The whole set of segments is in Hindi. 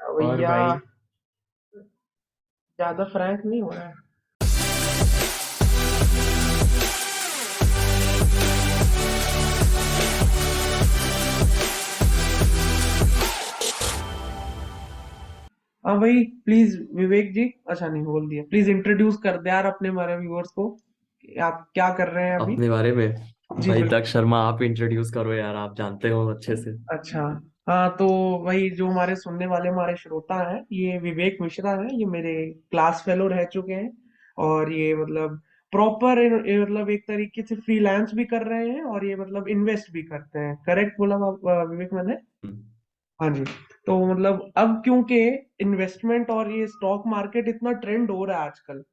और भैया, भाई। ज्यादा फ्रैंक नहीं हो रहा है। हाँ भाई, प्लीज विवेक जी, अच्छा नहीं बोल दिया, प्लीज इंट्रोड्यूस कर दे यार अपने हमारे व्यूअर्स को कि आप क्या कर रहे हैं अभी। अपने बारे में जी भाई बिल्कुल। दक्ष शर्मा, आप इंट्रोड्यूस करो यार, आप जानते हो अच्छे से। अच्छा। हाँ तो भाई, जो हमारे सुनने वाले हमारे श्रोता हैं, ये विवेक मिश्रा हैं, ये मेरे क्लास फेलो रह चुके हैं। और ये मतलब प्रॉपर, मतलब एक तरीके से फ्रीलांस भी कर रहे हैं, और ये मतलब इन्वेस्ट भी करते हैं। करेक्ट बोला विवेक मैंने? हम्म। हाँ जी। तो मतलब अब क्योंकि इन्वेस्टमेंट और ये स्टॉक मार्केट इतना ट्रेंड हो रहा है आजकल,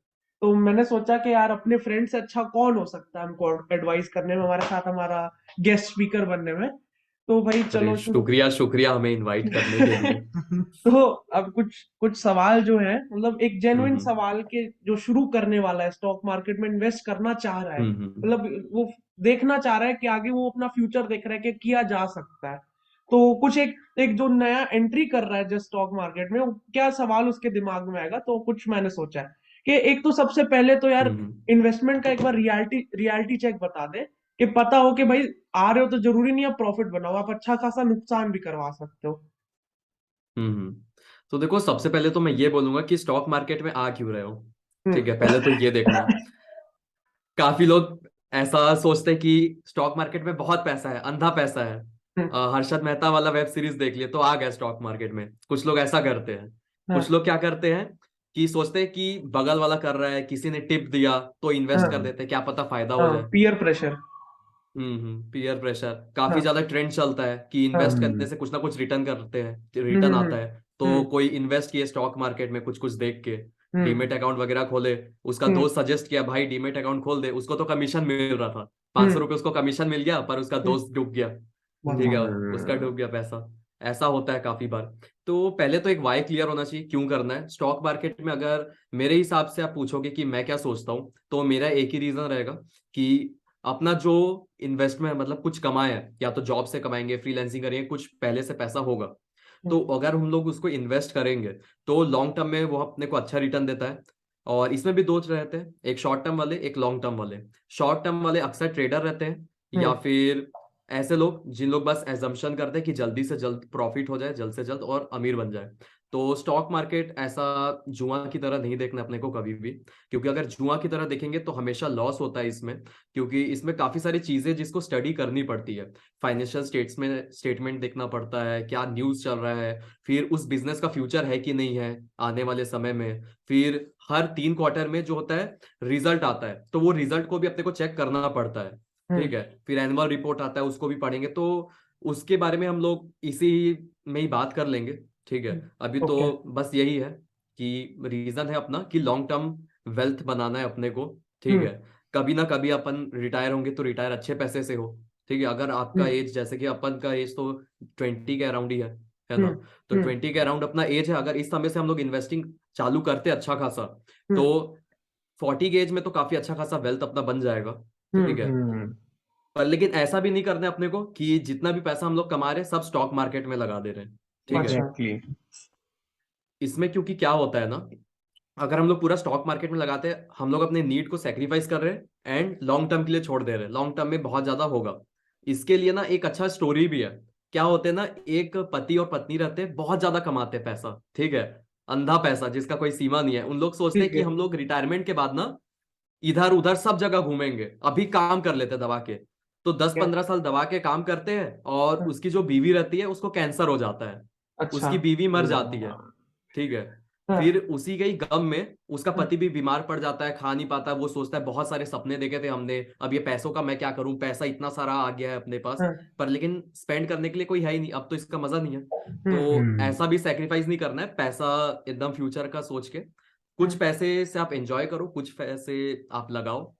तो मैंने सोचा कि यार अपने फ्रेंड से अच्छा कौन हो सकता है हमको एडवाइस करने में, हमारे साथ हमारा गेस्ट स्पीकर बनने में। तो भाई अरे चलो शुरू। शुक्रिया शुक्रिया हमें इनवाइट करने के लिए। तो अब कुछ कुछ सवाल जो है, मतलब एक जेन्युइन हम्म। सवाल के, जो शुरू करने वाला है, स्टॉक मार्केट में इन्वेस्ट करना चाह रहा है, हम्म। मतलब वो देखना चाह रहा है कि आगे वो अपना फ्यूचर देख रहा है कि किया जा सकता है। तो कुछ एक एक जो नया एंट्री कर रहा है जो स्टॉक मार्केट में, क्या सवाल उसके दिमाग में आएगा, तो कुछ मैंने सोचा है कि एक तो सबसे पहले तो यार हम्म। इन्वेस्टमेंट का एक बार रियलिटी रियलिटी चेक बता दे, कि पता हो कि भाई आ रहे हो तो जरूरी नहीं है प्रॉफिट बनाओ, आप अच्छा खासा नुकसान भी करवा सकते हो। हम्म। तो देखो, सबसे पहले तो मैं ये बोलूंगा कि स्टॉक मार्केट में आ क्यों रहे हो। ठीक है, हम्म। पहले तो ये देखना। काफी लोग ऐसा सोचते हैं कि स्टॉक मार्केट में बहुत पैसा है, अंधा पैसा है। हम्म। हर्षद मेहता वाला वेब सीरीज देख लिए तो आ गया स्टॉक मार्केट में। कुछ लोग ऐसा करते हैं। कुछ हाँ। लोग क्या करते हैं कि सोचते हैं कि बगल वाला कर रहा है, किसी ने टिप दिया तो इन्वेस्ट कर हाँ। देते हैं, क्या पता फायदा हो हाँ, जाए। Peer pressure. पीयर प्रेशर काफी हाँ। ज्यादा ट्रेंड चलता है कि इन्वेस्ट हाँ। करने से कुछ ना कुछ रिटर्न करते हैं, हम्म। रिटर्न आता हम्म। है। तो हम्म। कोई इन्वेस्ट किए स्टॉक मार्केट में कुछ कुछ देख के, हम्म। डीमेट अकाउंट वगैरह खोले। उसका हम्म। दोस्त सजेस्ट किया भाई डीमेट अकाउंट खोल दे, उसको तो कमीशन मिल रहा था। पांच हम्म। सौ रुपये उसको कमीशन मिल गया, पर उसका हम्म। दोस्त डूब गया। ठीक है, उसका हम्म। डूब गया पैसा। ऐसा होता है काफी बार। तो पहले तो एक वाई क्लियर होना चाहिए क्यों करना है स्टॉक मार्केट में। अगर मेरे हिसाब से आप पूछोगे कि मैं क्या सोचता हूँ, तो मेरा एक ही रीजन रहेगा कि अपना जो इन्वेस्टमेंट मतलब कुछ कमाए हैं, या तो जॉब से कमाएंगे, फ्रीलैंसिंग करेंगे, कुछ पहले से पैसा होगा। तो हम्म। अगर हम लोग उसको इन्वेस्ट करेंगे तो लॉन्ग टर्म में वो अपने को अच्छा रिटर्न देता है। और इसमें भी दो रहते हैं, एक शॉर्ट टर्म वाले, एक लॉन्ग टर्म वाले। शॉर्ट टर्म वाले अक्सर ट्रेडर रहते हैं, या हम्म। फिर ऐसे लोग जिन लोग बस एजम्पशन करते हैं कि जल्दी से जल्द प्रॉफिट हो जाए, जल्द से जल्द और अमीर बन जाए। तो स्टॉक मार्केट ऐसा जुआ की तरह नहीं देखना अपने को कभी भी। क्योंकि अगर जुआ की तरह देखेंगे तो हमेशा लॉस होता है इसमें। क्योंकि इसमें काफी सारी चीजें जिसको स्टडी करनी पड़ती है। फाइनेंशियल स्टेट्स में स्टेटमेंट देखना पड़ता है, क्या न्यूज चल रहा है, फिर उस बिजनेस का फ्यूचर है कि नहीं है आने वाले समय में। फिर हर 3 क्वार्टर में जो होता है रिजल्ट आता है, तो वो रिजल्ट को भी अपने को चेक करना पड़ता है। ठीक हम्म। है, फिर एनुअल रिपोर्ट आता है, उसको भी पढ़ेंगे। तो उसके बारे में हम लोग इसी में ही बात कर लेंगे। ठीक है, अभी तो ओके। बस यही है कि रीजन है अपना कि लॉन्ग टर्म वेल्थ बनाना है अपने को। ठीक हम्म। है, कभी ना कभी अपन रिटायर होंगे तो रिटायर अच्छे पैसे से हो। ठीक है, अगर आपका हम्म। एज जैसे कि अपन का एज तो 20 के अराउंड ही है ना। हम्म। तो हम्म। 20 के अराउंड अपना एज है, अगर इस समय से हम लोग इन्वेस्टिंग चालू करते अच्छा खासा, तो हम्म। 40 के एज में तो काफी अच्छा खासा वेल्थ अपना बन जाएगा। ठीक है, हम्म। पर लेकिन ऐसा भी नहीं करना है अपने को कि जितना भी पैसा हम लोग कमा रहे हैं सब स्टॉक मार्केट में लगा दे रहे हैं। ठीक है, अच्छा। एग्जैक्टली। इसमें क्योंकि क्या होता है ना, अगर हम लोग पूरा स्टॉक मार्केट में लगाते हैं, हम लोग अपने नीड को सेक्रीफाइस कर रहे हैं एंड लॉन्ग टर्म के लिए छोड़ दे रहे हैं। लॉन्ग टर्म में बहुत ज्यादा होगा। इसके लिए ना एक अच्छा स्टोरी भी है। क्या होते हैं ना, एक पति और पत्नी रहते हैं, बहुत ज्यादा कमाते हैं पैसा। ठीक है, अंधा पैसा जिसका कोई सीमा नहीं है। उन लोग सोचते हैं ठीक कि है। हम लोग रिटायरमेंट के बाद ना इधर उधर सब जगह घूमेंगे, अभी काम कर लेते हैं दबा के। तो दस ठीक है। पंद्रह साल दबा के काम करते हैं, और हाँ, उसकी जो बीवी रहती है उसको कैंसर हो जाता है। अच्छा। उसकी बीवी मर जाती है। हाँ। ठीक है, फिर हाँ। उसी के ही गम में उसका हाँ। पति भी बीमार पड़ जाता है, खा नहीं पाता। वो सोचता है बहुत सारे सपने देखे थे हमने, अब ये पैसों का मैं क्या करूं, पैसा इतना सारा आ गया है अपने पास, हाँ। पर लेकिन स्पेंड करने के लिए कोई है ही नहीं, अब तो इसका मजा नहीं है। हम्म। तो ऐसा भी सेक्रीफाइस नहीं करना है पैसा, एकदम फ्यूचर का सोच के। कुछ हम्म। पैसे से आप एंजॉय करो, कुछ पैसे आप लगाओ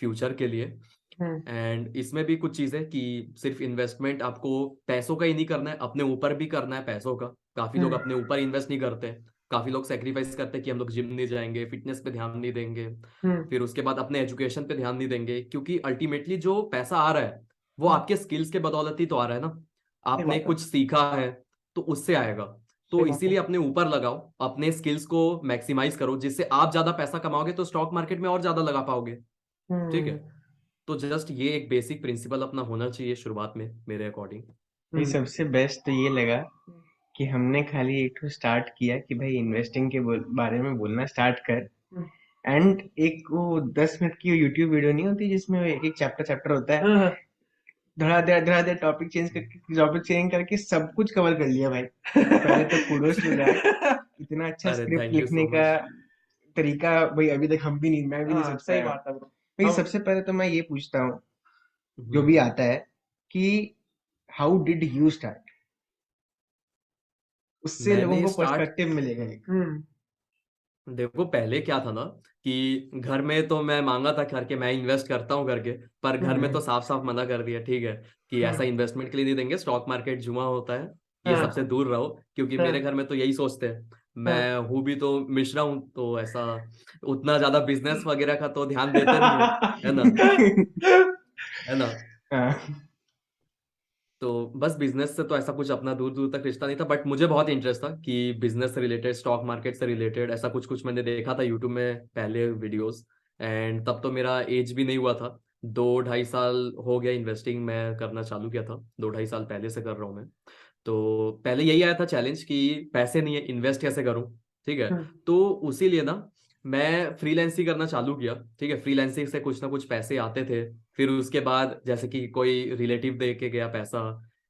फ्यूचर के लिए। हम्म। एंड इसमें भी कुछ चीजें कि सिर्फ इन्वेस्टमेंट आपको पैसों का ही नहीं करना है, अपने ऊपर भी करना है पैसों का। काफी लोग हम्म। अपने ऊपर इन्वेस्ट नहीं करते हैं। काफी लोग सेक्रीफाइस करते हैं कि हम लोग जिम नहीं जाएंगे, फिटनेस पे ध्यान नहीं देंगे। हम्म। फिर उसके बाद अपने एजुकेशन पे ध्यान नहीं देंगे, क्योंकि अल्टीमेटली जो पैसा आ रहा है वो हम्म। आपके स्किल्स के बदौलत ही तो आ रहा है ना। सही आपने बात है। कुछ सीखा है तो उससे आएगा। तो सही बात है। इसीलिए अपने ऊपर लगाओ, अपने स्किल्स को मैक्सिमाइज करो, जिससे आप ज्यादा पैसा कमाओगे तो स्टॉक मार्केट में और ज्यादा लगा पाओगे। ठीक है, हम्म। तो जस्ट ये एक बेसिक प्रिंसिपल अपना होना चाहिए शुरुआत में मेरे अकॉर्डिंग। भाई हम्म। सबसे बेस्ट तो ये लगा कि हमने खाली एक तो स्टार्ट किया कि भाई इन्वेस्टिंग के बारे में बोलना स्टार्ट कर। हम्म। एंड एक वो 10 मिनट की यूट्यूब वीडियो नहीं होती जिसमें एक एक चैप्टर चैप्टर होता है, हाँ। धड़ा धड़ टॉपिक चेंज करके सब कुछ कवर कर लिया भाई। पहले तो कुडोस टू दैट, इतना अच्छा अरे स्क्रिप्ट थैंक यू लिखने सो का मच। तरीका भाई अभी तक मैं भी नहीं हाँ सोच सही पाया हूँ। बात है ब्रो। भाई अब सबसे पहले तो मैं ये पूछता हूँ जो भी हम्म, आता है कि हाउ डिड यू स्टार्ट, उससे लोगों मैंने को स्टार्ट, पर्सपेक्टिव मिलेगा एक। हम्म। देखो पहले क्या था ना कि घर में तो मैं मांगा था करके मैं इन्वेस्ट करता हूँ करके, पर घर में हम्म। तो हम्म। साफ साफ मना कर दिया, ठीक है, कि ऐसा हम्म। इन्वेस्टमेंट के लिए नहीं देंगे, स्टॉक मार्केट जुआ होता है, ये सबसे हाँ। दूर रहो, क्योंकि मेरे हाँ। घर में तो यही सोचते हैं। हाँ। मैं हूँ भी तो मिश्रा हूँ, तो ऐसा उतना ज्यादा बिजनेस वगैरह का तो ध्यान देते नहीं है ना, है ना। हाँ। तो बस बिजनेस से तो ऐसा कुछ अपना दूर दूर तक रिश्ता नहीं था, बट मुझे बहुत इंटरेस्ट था कि बिजनेस से रिलेटेड, स्टॉक मार्केट से रिलेटेड ऐसा कुछ कुछ मैंने देखा था यूट्यूब में पहले वीडियोस। एंड तब तो मेरा एज भी नहीं हुआ था, 2-2.5 साल हो गया इन्वेस्टिंग मैं करना चालू किया था, 2-2.5 साल पहले से कर रहा हूँ मैं। तो पहले यही आया था चैलेंज कि पैसे नहीं है, इन्वेस्ट कैसे करूं। ठीक है, हम्म। तो उसी लिए ना मैं फ्रीलैंसिंग करना चालू किया। ठीक है, फ्रीलैंसिंग से कुछ ना कुछ पैसे आते थे, फिर उसके बाद जैसे कि कोई रिलेटिव दे के गया पैसा,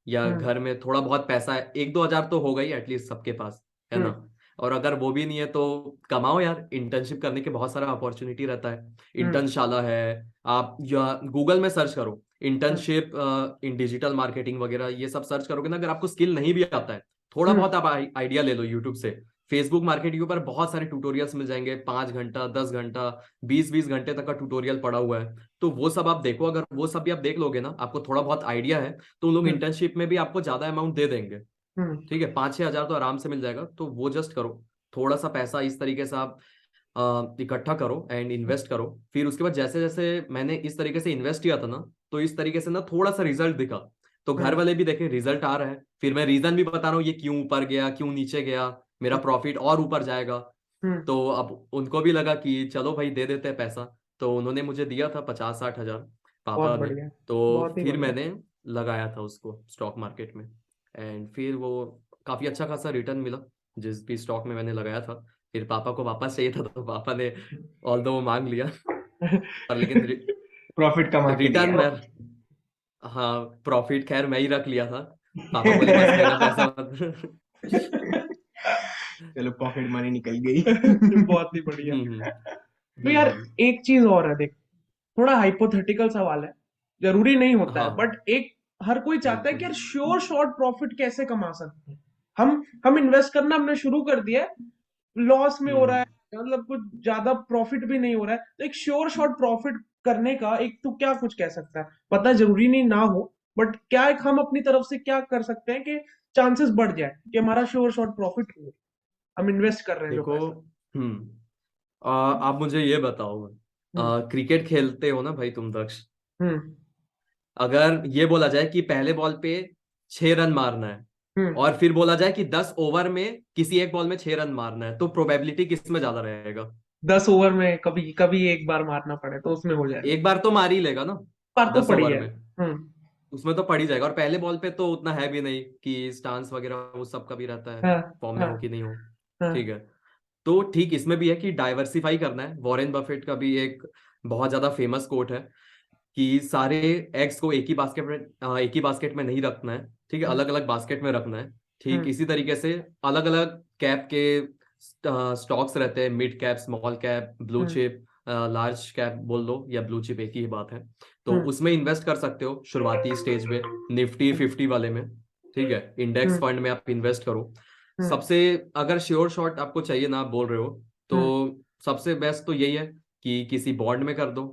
या हम्म। घर में थोड़ा बहुत पैसा है, 1-2 हजार तो हो गई एटलीस्ट सबके पास, है ना। हम्म। और अगर वो भी नहीं है तो कमाओ यार, इंटर्नशिप करने के बहुत सारा अपॉर्चुनिटी रहता है, हम्म। इंटर्नशाला है, आप या गूगल में सर्च करो हम्म। इंटर्नशिप इन डिजिटल मार्केटिंग वगैरह, ये सब सर्च करोगे ना, अगर आपको स्किल नहीं भी आता है, थोड़ा हम्म। बहुत आप आइडिया ले लो यूट्यूब से। फेसबुक मार्केट के ऊपर बहुत सारे ट्यूटोरियल्स मिल जाएंगे, 5 घंटा 10 घंटा 20-20 घंटे तक का ट्यूटोरियल पड़ा हुआ है, तो वो सब आप देखो, अगर वो सब भी आप देख लोगे ना, आपको थोड़ा बहुत आइडिया है, तो उन लोग हम्म। इंटर्नशिप में भी आपको ज्यादा अमाउंट दे देंगे। हम्म। ठीक है, 5-6 हजार तो आराम से मिल जाएगा, तो वो जस्ट करो, थोड़ा सा पैसा इस तरीके से आप इकट्ठा करो एंड इन्वेस्ट करो। फिर उसके बाद जैसे जैसे मैंने इस तरीके से इन्वेस्ट किया था ना, तो इस तरीके से ना थोड़ा सा रिजल्ट दिखा, तो घर हम्म। वाले भी देखे रिजल्ट आ रहा है, फिर मैं रीजन भी बता रहा हूँ ये क्यों ऊपर गया क्यों नीचे गया, मेरा प्रॉफिट और ऊपर जाएगा। हम्म। तो अब उनको भी लगा कि चलो भाई दे देते हैं पैसा, तो उन्होंने मुझे दिया था 50-60 हजार, बहुत पापा ने। बढ़िया। तो बहुत ही फिर बढ़िया। मैंने लगाया था उसको स्टॉक मार्केट में, एंड फिर वो काफी अच्छा खासा रिटर्न मिला जिस भी स्टॉक में मैंने लगाया था। फिर पापा को वापस चाहिए था, तो पापा ने ऑल दो वो मांग लिया, पर लेकिन प्रॉफिट कमा के रिटर्न दिया। मैं, हाँ प्रॉफिट खैर मैं ही रख लिया था, पापा बोले बस मेरा पैसा मत। चलो पॉकेट मनी निकल गई। बहुत ही बढ़िया। तो यार एक चीज और है देख, थोड़ा हाइपोथेटिकल सवाल है, जरूरी नहीं होता है, हाँ बट एक हर कोई चाहता है कि बिल्कुल। यार श्योर शॉर्ट प्रॉफिट कैसे कमा सकते हैं। हम इन्वेस्ट करना हमने शुरू कर दिया है, लॉस में हो रहा है, हम्म, मतलब कुछ ज्यादा प्रॉफिट भी नहीं हो रहा है, तो एक श्योर शॉर्ट प्रॉफिट करने का एक तो क्या कुछ कह सकता है, पता जरूरी नहीं ना हो, बट क्या एक हम अपनी तरफ से क्या कर सकते हैं कि चांसेस बढ़ जाए कि हमारा श्योर शॉर्ट प्रॉफिट हो, हम इन्वेस्ट कर रहे हैं जो देखो, पैसा। आप मुझे ये बताओ, हम्म। क्रिकेट खेलते हो ना भाई तुम दक्ष, हम्म। अगर ये बोला जाए कि पहले बॉल पे 6 रन मारना है, हम्म। और फिर बोला जाए कि 10 ओवर में किसी एक बॉल में 6 रन मारना है, तो प्रोबेबिलिटी किस में ज्यादा रहेगा? 10 ओवर में कभी कभी एक बार मारना पड़े तो उसमें हो जाएगा। एक बार तो मार ही लेगा ना, बार तो दस पड़ी ओवर है। में हम्म। उसमें तो पड़ ही जाएगा, और पहले बॉल पे तो उतना है भी नहीं कि स्टांस वगैरह वो सब का भी रहता है, हाँ। फॉर्म में हाँ। हो कि नहीं हो। हाँ। ठीक है, तो ठीक इसमें भी है कि डाइवर्सिफाई करना है, वॉरेन बफेट का भी एक बहुत ज्यादा फेमस कोट है कि सारे एग्स को एक ही बास्केट में नहीं रखना है, ठीक है, हम्म। अलग अलग बास्केट में रखना है। ठीक हम्म। इसी तरीके से अलग अलग कैप के स्टॉक्स रहते हैं, mid cap, small cap, blue hmm. Chip, large cap बोल दो या ब्लू चिप, एक ही बात है। तो हम्म। उसमें इन्वेस्ट कर सकते हो शुरुआती स्टेज में, निफ्टी 50 वाले में। ठीक है, इंडेक्स हम्म। फंड में आप इन्वेस्ट करो। हम्म। सबसे, अगर श्योर शॉट आपको चाहिए ना, आप बोल रहे हो, हम्म। तो सबसे बेस्ट तो यही है कि किसी बॉन्ड में कर दो।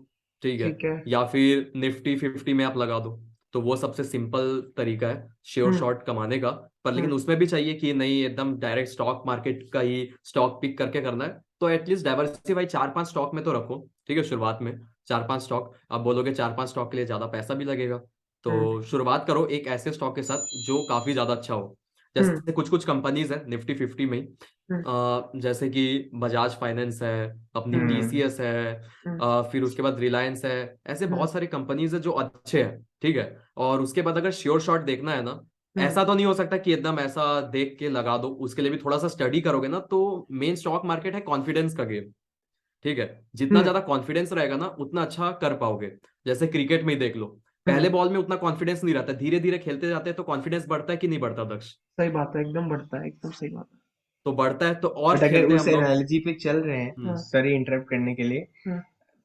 ठीक है, ठीक है। या फिर निफ्टी 50 में आप लगा दो, तो वो सबसे सिंपल तरीका है श्योर हम्म। शॉट कमाने का। पर लेकिन हम्म। उसमें भी चाहिए कि नहीं एकदम डायरेक्ट स्टॉक मार्केट का ही स्टॉक पिक करके करना है, तो एटलीस्ट डाइवर्सिफाई 4-5 स्टॉक में तो रखो। ठीक है, शुरुआत में 4-5 स्टॉक, आप बोलोगे 4-5 स्टॉक के लिए ज्यादा पैसा भी लगेगा, हम्म। तो शुरुआत करो एक ऐसे स्टॉक के साथ जो काफी ज्यादा अच्छा हो। जैसे कुछ कुछ कंपनीज है निफ्टी 50 में ही, जैसे कि बजाज फाइनेंस है, अपनी हम्म टीसीएस है, फिर उसके बाद रिलायंस है। ऐसे बहुत सारी कंपनीज है जो अच्छे हैं, ठीक है। और उसके बाद अगर श्योर शॉट देखना है ना, ऐसा तो नहीं हो सकता कि एकदम ऐसा देख के लगा दो, उसके लिए भी थोड़ा सा स्टडी करोगे ना। तो मेन स्टॉक मार्केट है कॉन्फिडेंस का गेम, ठीक है। जितना ज्यादा कॉन्फिडेंस रहेगा ना उतना अच्छा कर पाओगे। जैसे क्रिकेट में ही देख लो, पहले बॉल में उतना कॉन्फिडेंस नहीं रहता, धीरे धीरे खेलते जाते हैं तो कॉन्फिडेंस बढ़ता है कि नहीं बढ़ता दक्ष? सही बात है, एकदम बढ़ता है, एकदम सही बात तो बढ़ता है तो और बट अगर खेलते हैं उस हम लोग। एनालॉजी पे चल रहे हैं, है। सॉरी इंटरप्ट करने के लिए,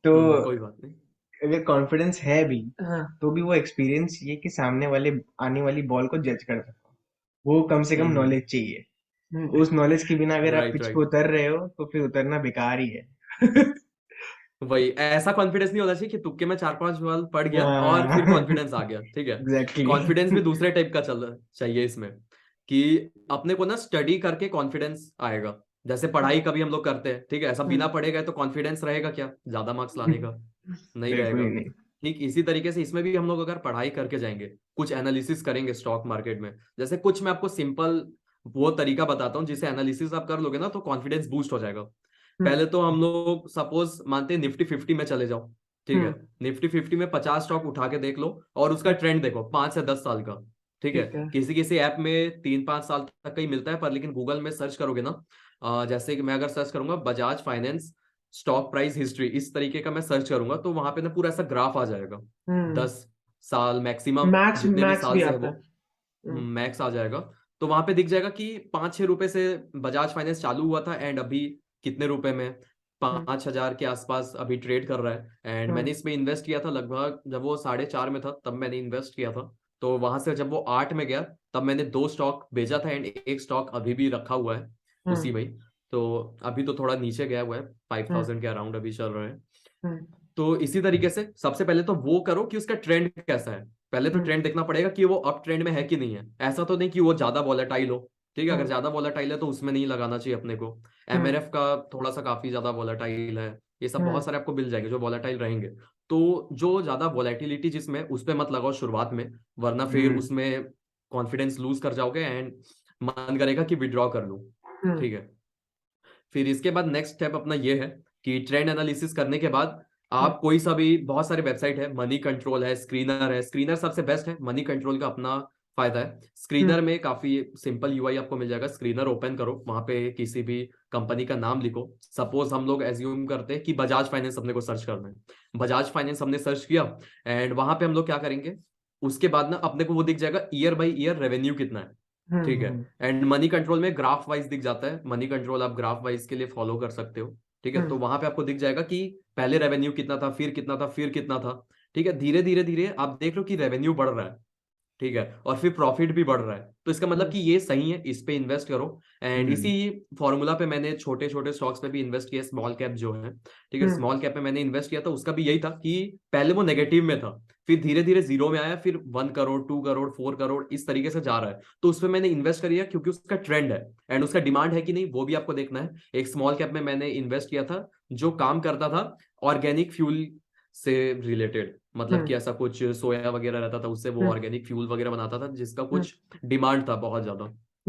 तो कोई बात नहीं। अगर कॉन्फिडेंस है भी, हाँ तो भी वो एक्सपीरियंस चाहिए कि सामने वाले आने वाली बॉल को जज कर सको। वो कम से कम हम्म। नॉलेज चाहिए। उस नॉलेज के बिना अगर आप राइट पिच पे राइट। उतर रहे हो तो फिर उतरना बेकार ही है। वही, ऐसा कॉन्फिडेंस नहीं होना चाहिए कि तुक्के में 4-5 बॉल पड़ गया और फिर हाँ कॉन्फिडेंस आ गया, ठीक है। एग्जैक्टली। कॉन्फिडेंस भी दूसरे टाइप का चल चाहिए इसमें, कि अपने को ना स्टडी करके कॉन्फिडेंस आएगा। जैसे पढ़ाई कभी हम लोग करते हैं, ठीक है, ऐसा बिना पढ़े गए तो कॉन्फिडेंस रहेगा क्या ज्यादा मार्क्स लाने का? नहीं बिल्कुल रहेगा। ही नहीं। ठीक इसी तरीके से इसमें भी हम लोग अगर पढ़ाई करके जाएंगे, कुछ एनालिसिस करेंगे स्टॉक मार्केट में। जैसे कुछ मैं आपको सिंपल वो तरीका बताता हूँ जिसे एनालिसिस आप कर लोगे ना तो कॉन्फिडेंस बूस्ट हो जाएगा। पहले तो हम लोग सपोज मानते हैं निफ्टी 50 में चले जाओ, ठीक है। निफ्टी 50 में 50 स्टॉक उठा के देख लो और उसका ट्रेंड देखो 5 से 10 साल का, ठीक है। ठीक है। किसी किसी ऐप में 3-5 साल तक का ही मिलता है, पर लेकिन गूगल में सर्च करोगे ना, जैसे कि मैं अगर सर्च करूंगा Bajaj finance stock price history, इस तरीके का मैं सर्च करूंगा तो वहां पे ना पूरा ऐसा ग्राफ आ जाएगा। 10 साल मैक्सिमम मैक्स जितने भी मैक्स साल भी से है आता वो है। हम्म, मैक्स आ जाएगा। तो वहां पे दिख जाएगा कि 5-6 रुपए से बजाज फाइनेंस चालू हुआ था एंड अभी कितने रुपए में, हम्म, 5,000 के आसपास अभी ट्रेड कर रहा है। एंड मैंने हम्म, इसमें इन्वेस्ट किया था लगभग जब वो 4.5 में था, तब मैंने इन्वेस्ट किया था। तो वहां से जब वो 8 में गया तब मैंने 2 स्टॉक बेचा था एंड एक स्टॉक अभी भी रखा हुआ है हम्म, उसी में ही। तो अभी तो थोड़ा नीचे गया हुआ है, हम्म, 5,000 के अराउंड अभी चल रहा है। हम्म, तो इसी तरीके से सबसे पहले तो वो करो कि उसका ट्रेंड कैसा है। पहले तो हम्म, ट्रेंड देखना पड़ेगा कि वो अप ट्रेंड में है कि नहीं है। ऐसा तो नहीं कि वो ज्यादा वॉलेटाइल हो, ठीक है। अगर हम्म, ज्यादा वॉलेटाइल है तो उसमें नहीं लगाना चाहिए अपने को। हम्म, एमआरएफ का थोड़ा सा काफी ज्यादा वॉलेटाइल है, ये सब हम्म, बहुत सारे आपको मिल जाएंगे जो वॉलेटाइल रहेंगे। तो जो ज्यादा वॉलेटिलिटी जिसमें उस पर मत लगाओ शुरुआत में, वरना फिर हम्म उसमें कॉन्फिडेंस लूज कर जाओगे एंड मन करेगा कि विड्रॉ कर लूं, हम्म, ठीक है। फिर इसके बाद नेक्स्ट स्टेप अपना ये है कि ट्रेंड एनालिसिस करने के बाद आप कोई सा भी, बहुत सारे वेबसाइट है, मनी कंट्रोल है, स्क्रीनर है। स्क्रीनर सबसे बेस्ट है, मनी कंट्रोल का अपना फायदा है। हम्म, स्क्रीनर में काफी सिंपल यूआई आपको मिल जाएगा। स्क्रीनर ओपन करो, वहां पे किसी भी कंपनी का नाम लिखो। सपोज हम लोग एज्यूम करते हैं कि बजाज फाइनेंस अपने को सर्च करना है। बजाज फाइनेंस हमने सर्च किया एंड वहां पे हम लोग क्या करेंगे, उसके बाद ना अपने को वो दिख जाएगा ईयर बाई ईयर रेवेन्यू कितना है, ठीक है। हम्म, एंड मनी कंट्रोल में ग्राफ वाइज दिख जाता है। मनी कंट्रोल आप ग्राफ वाइज के लिए फॉलो कर सकते हो, ठीक है। तो वहां पे आपको दिख जाएगा कि पहले रेवेन्यू कितना था, फिर कितना था, फिर कितना था, ठीक है। धीरे धीरे धीरे आप देख लो कि रेवेन्यू बढ़ रहा है, ठीक है, और फिर प्रॉफिट भी बढ़ रहा है। तो इसका मतलब कि ये सही है, इस पे इन्वेस्ट करो। एंड हम्म इसी फॉर्मूला पे मैंने छोटे छोटे स्टॉक्स पे भी इन्वेस्ट किया, स्मॉल कैप जो है, ठीक है। हम्म, स्मॉल कैप में मैंने इन्वेस्ट किया था, उसका भी यही था कि पहले वो नेगेटिव में था, फिर धीरे धीरे जीरो में आया, फिर 1 करोड़, 2 करोड़, 4 करोड़ इस तरीके से जा रहा है। तो उसमें मैंने इन्वेस्ट किया क्योंकि उसका ट्रेंड है एंड उसका डिमांड है कि नहीं वो भी आपको देखना है। एक स्मॉल कैप में मैंने इन्वेस्ट किया था जो काम करता था ऑर्गेनिक फ्यूल से रिलेटेड, मतलब कि ऐसा कुछ सोया वगैरह रहता था, उससे वो ऑर्गेनिक फ्यूल वगैरह बनाता था जिसका कुछ डिमांड था बहुत ज्यादा,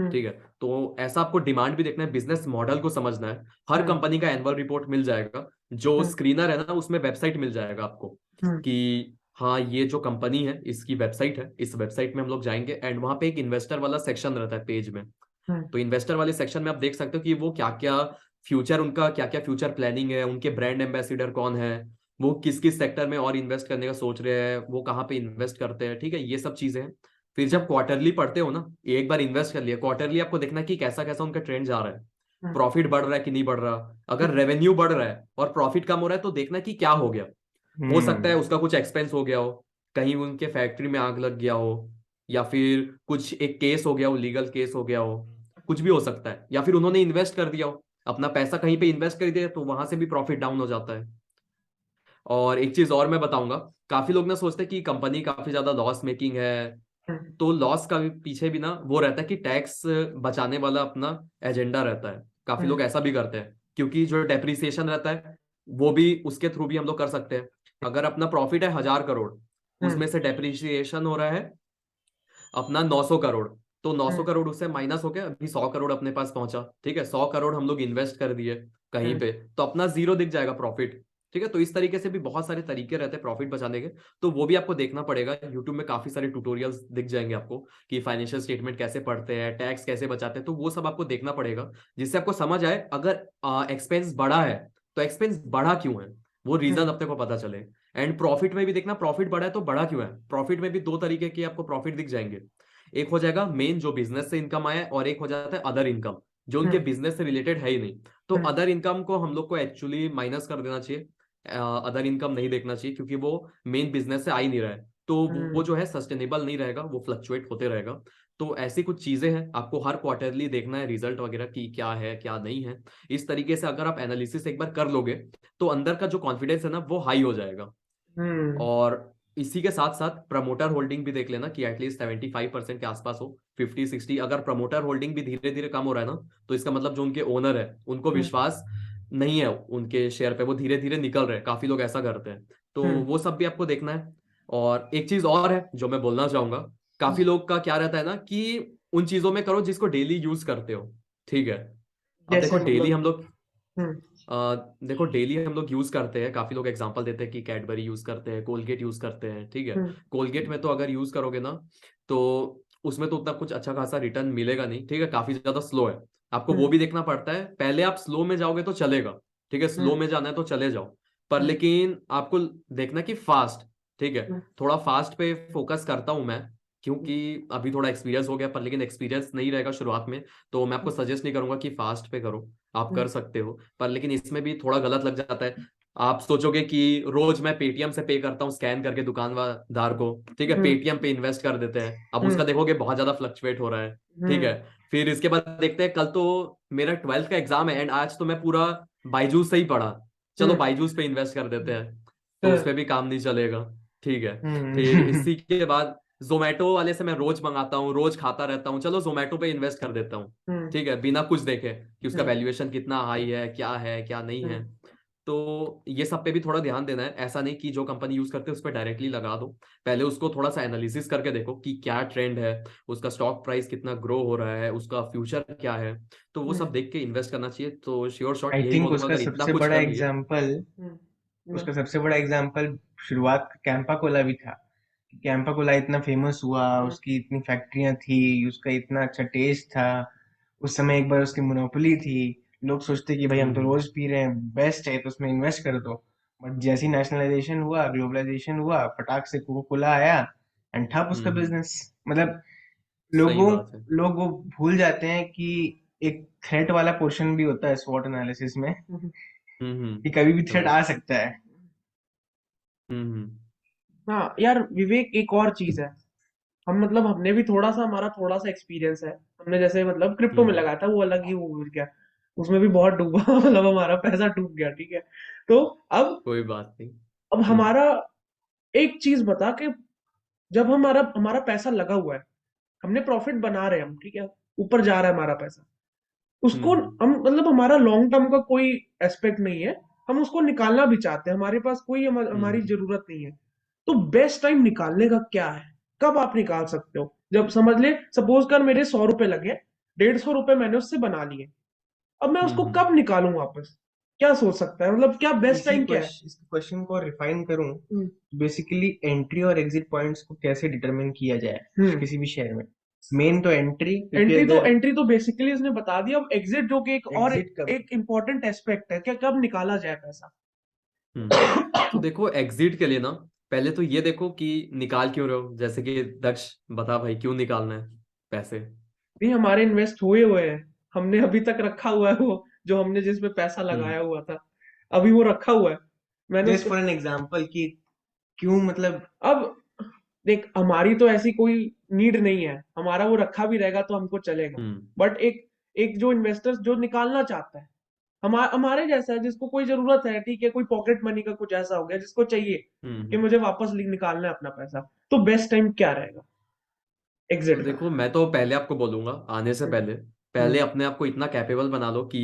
ठीक है। तो ऐसा आपको डिमांड भी देखना है, बिजनेस मॉडल को समझना है। हर कंपनी का एनुअल रिपोर्ट मिल जाएगा, जो स्क्रीनर है ना उसमें वेबसाइट मिल जाएगा आपको कि हाँ ये जो कंपनी है इसकी वेबसाइट है। इस वेबसाइट में हम लोग जाएंगे एंड वहां पे एक इन्वेस्टर वाला सेक्शन रहता है पेज में। तो इन्वेस्टर वाले सेक्शन में आप देख सकते हो कि वो क्या क्या फ्यूचर, उनका क्या क्या फ्यूचर प्लानिंग है, उनके ब्रांड एम्बेसडर कौन है, वो किस किस सेक्टर में और इन्वेस्ट करने का सोच रहे हैं, वो कहाँ पे इन्वेस्ट करते हैं, ठीक है। ये सब चीजें हैं। फिर जब क्वार्टरली पढ़ते हो ना, एक बार इन्वेस्ट कर लिया, क्वार्टरली आपको देखना है कि कैसा कैसा उनका ट्रेंड जा रहा है, प्रॉफिट बढ़ रहा है कि नहीं बढ़ रहा। अगर रेवेन्यू बढ़ रहा है और प्रॉफिट कम हो रहा है तो देखना कि क्या हो गया। हो सकता है उसका कुछ एक्सपेंस हो गया हो, कहीं उनके फैक्ट्री में आग लग गया हो, या फिर कुछ एक केस हो गया हो, लीगल केस हो गया हो, कुछ भी हो सकता है। या फिर उन्होंने इन्वेस्ट कर दिया हो, अपना पैसा कहीं पे इन्वेस्ट कर दिया तो वहां से भी प्रॉफिट डाउन हो जाता है। और एक चीज और मैं बताऊंगा, काफी लोग ना सोचते हैं कि कंपनी काफी ज्यादा लॉस मेकिंग है, तो लॉस का भी पीछे भी ना वो रहता है कि टैक्स बचाने वाला अपना एजेंडा रहता है। काफी लोग ऐसा भी करते हैं क्योंकि जो डेप्रिसिएशन रहता है वो भी उसके थ्रू भी हम लोग कर सकते हैं। अगर अपना प्रॉफिट है 1,000 करोड़, उसमें से डेप्रिसिएशन हो रहा है अपना 900 करोड़, तो 900 हम्म करोड़ उससे माइनस हो गया, अभी 100 करोड़ अपने पास पहुंचा, ठीक है, 100 करोड़ हम लोग इन्वेस्ट कर दिए कहीं हम्म पे, तो अपना जीरो दिख जाएगा प्रॉफिट। ठीक है, तो इस तरीके से भी बहुत सारे तरीके रहते हैं प्रॉफिट बचाने के, तो वो भी आपको देखना पड़ेगा। यूट्यूब में काफी सारे ट्यूटोरियल्स दिख जाएंगे आपको कि फाइनेंशियल स्टेटमेंट कैसे पढ़ते हैं, टैक्स कैसे बचाते हैं, तो वो सब आपको देखना पड़ेगा, जिससे आपको समझ आए अगर एक्सपेंस बढ़ा है तो एक्सपेंस बढ़ा क्यों है, वो रीजन हम्म अपने को पता चले। एंड प्रॉफिट में भी देखना, प्रॉफिट बढ़ा है तो बढ़ा क्यों है। प्रॉफिट में भी दो तरीके के आपको प्रॉफिट दिख जाएंगे, एक हो जाएगा मेन जो बिजनेस से इनकम आया है, और एक हो जाता है अदर इनकम जो उनके हम्म बिजनेस से रिलेटेड है ही नहीं। तो हम्म अदर इनकम को हम लोग को एक्चुअली माइनस कर देना चाहिए, अदर इनकम नहीं देखना चाहिए, क्योंकि वो मेन बिजनेस से आ ही नहीं रहा है, तो वो हम्म जो है सस्टेनेबल नहीं रहेगा, वो फ्लक्चुएट होते रहेगा। तो ऐसी कुछ चीजें हैं, आपको हर क्वार्टरली देखना है रिजल्ट वगैरह की क्या है क्या नहीं है। इस तरीके से अगर आप एनालिसिस एक बार कर लोगे तो अंदर का जो कॉन्फिडेंस है ना वो हाई हो जाएगा। हम्म और इसी के साथ साथ प्रमोटर होल्डिंग भी देख लेना कि एटलीस्ट 75% के आसपास हो, 50-60। अगर प्रमोटर होल्डिंग भी धीरे धीरे कम हो रहा है ना, तो इसका मतलब जो उनके ओनर है उनको हम्म विश्वास नहीं है उनके शेयर पे, वो धीरे धीरे निकल रहे हैं, काफी लोग ऐसा करते हैं, तो हम्म वो सब भी आपको देखना है। और एक चीज और है जो मैं बोलना चाहूंगा, काफी लोग का क्या रहता है ना कि उन चीजों में करो जिसको डेली यूज करते हो, ठीक है। अब जैसे देखो डेली मतलब हम लोग हम्म देखो डेली हम लोग यूज करते हैं, काफी लोग एग्जांपल देते हैं कि कैडबरी यूज करते हैं, कोलगेट यूज करते हैं, ठीक है। हम्म कोलगेट में तो अगर यूज करोगे ना, तो उसमें तो उतना कुछ अच्छा खासा रिटर्न मिलेगा नहीं, ठीक है, काफी ज्यादा स्लो है। आपको वो हम्म भी देखना पड़ता है, पहले आप स्लो में जाओगे तो चलेगा, ठीक है, स्लो हम्म में जाना है तो चले जाओ, पर हम्म लेकिन आपको देखना कि फास्ट, ठीक है। हम्म थोड़ा फास्ट पे फोकस करता हूं मैं, क्योंकि अभी थोड़ा एक्सपीरियंस हो गया, पर लेकिन एक्सपीरियंस नहीं रहेगा शुरुआत में, तो मैं आपको सजेस्ट नहीं करूंगा कि फास्ट पे करो, आप हम्म कर सकते हो, पर लेकिन इसमें भी थोड़ा गलत लग जाता है। आप सोचोगे कि रोज मैं पेटीएम से पे करता हूँ स्कैन करके दुकानदार को, ठीक है, हम्म पेटीएम पे इन्वेस्ट कर देते हैं, अब उसका हम्म देखोगे बहुत ज्यादा फ्लक्चुएट हो रहा है, ठीक है। हम्म फिर इसके बाद देखते हैं, कल तो मेरा 12th का एग्जाम है एंड आज तो मैं पूरा बायजूस से ही पढ़ा, चलो हम्म बायजूस पे इन्वेस्ट कर देते हैं, तो उस हम्म पे भी काम नहीं चलेगा, ठीक है। फिर हम्म इसी के बाद जोमेटो वाले से मैं रोज मंगाता हूँ, रोज खाता रहता हूँ, चलो जोमेटो पे इन्वेस्ट कर देता हूँ, हम्म ठीक है, बिना कुछ देखे कि उसका हम्म वैल्यूएशन कितना हाई है क्या नहीं है। तो ये सब पे भी थोड़ा ध्यान देना है, ऐसा नहीं कि जो कंपनी यूज करते हैं उस पर डायरेक्टली लगा दो, पहले उसको थोड़ा सा एनालिसिस करके देखो कि क्या ट्रेंड है, उसका स्टॉक प्राइस कितना ग्रो हो रहा है, उसका फ्यूचर क्या है, तो वो सब देख के इन्वेस्ट करना चाहिए। तो श्योर शॉर्ट आई यही थिंक बोलूंगा, उसका अगर इतना सबसे कुछ बड़ा कर लिए। एग्जाम्पल हम्म उसका सबसे बड़ा एग्जाम्पल शुरुआत कैंपा कोला भी था। कैंपा कोला इतना फेमस हुआ, हम्म उसकी इतनी फैक्ट्रियां थी, उसका इतना अच्छा टेस्ट था। उस समय एक बार उसकी मोनोपोली थी। लोग सोचते कि भाई हम तो हम्म रोज पी रहे हैं, बेस्ट है तो उसमें इन्वेस्ट कर दो। बट जैसे ही नेशनलाइजेशन हुआ, ग्लोबलाइजेशन हुआ, फटाक से कोका कोला आया एंड ठप उसका हम्म। बिजनेस। मतलब सही लोगों बात है। लोग वो भूल जाते हैं कि एक थ्रेट वाला पोर्शन भी होता है स्वॉट एनालिसिस में, कि कभी भी थ्रेट आ राइट। सकता है। हम्म। हाँ यार विवेक, एक और चीज है। हम मतलब हमने भी थोड़ा सा, हमारा थोड़ा सा एक्सपीरियंस है। हमने जैसे मतलब क्रिप्टो में हम्म। लगाया था, वो अलग ही वो उड़ गया, उसमें भी बहुत डूबा मतलब हमारा पैसा डूब गया, ठीक है। तो अब कोई बात नहीं। अब हम्म। हमारा एक चीज बता कि जब हमारा हमारा पैसा लगा हुआ है, हमने प्रॉफिट बना रहे हैं हम, ठीक है, ऊपर जा रहा है हमारा पैसा, उसको हम्म। हम मतलब हमारा लॉन्ग टर्म का कोई एस्पेक्ट नहीं है, हम उसको निकालना भी चाहते हैं, हमारे पास कोई हमारी हम्म। जरूरत नहीं है। तो बेस्ट टाइम निकालने का क्या है, कब आप निकाल सकते हो? जब समझ ले, सपोज कर मेरे 100 रुपए लगे, 150 रुपए मैंने उससे बना लिए, अब मैं उसको हम्म। कब निकालूं वापस? क्या सोच सकता है, मतलब क्या बेस्ट टाइम क्या है? इस क्वेश्चन को रिफाइन करूं, हम्म बेसिकली एंट्री और एग्जिट पॉइंट्स को कैसे डिटरमिन किया जाए हम्म किसी भी शेयर में। मेन तो एंट्री, क्योंकि एंट्री तो अगर एंट्री तो बेसिकली इसने बता दिया, अब एग्जिट जो कि एक और एग्जिट कब, एक इम्पोर्टेंट एस्पेक्ट है, क्या कब निकाला जाए पैसा? हम्म। तो देखो एग्जिट के लिए ना, पहले तो ये देखो कि निकाल क्यों रहे हो, जैसे कि दक्ष बता भाई क्यों निकालना है पैसे। भी हमारे इन्वेस्ट हुए हुए हैं, हमने अभी तक रखा हुआ है वो, जो हमने जिसमें पैसा हम्म। लगाया हुआ था, अभी वो रखा हुआ है, मैंने जस्ट उसको। फॉर एन एग्जांपल कि क्यों, मतलब अब देख, हमारी तो ऐसी कोई नीड नहीं है, हमारा वो रखा भी रहेगा तो हमको चलेगा। हम्म। बट एक एक जो इन्वेस्टर्स जो निकालना चाहता है, हमारे जैसा है, जिसको कोई जरूरत है, ठीक है, कोई पॉकेट मनी का कुछ ऐसा हो गया जिसको चाहिए कि हम्म। मुझे वापस निकालना है अपना पैसा, तो बेस्ट टाइम क्या रहेगा तो एग्जिट का? देखो मैं तो पहले आपको बोलूंगा, आने से हम्म पहले पहले अपने आप को इतना कैपेबल बना लो कि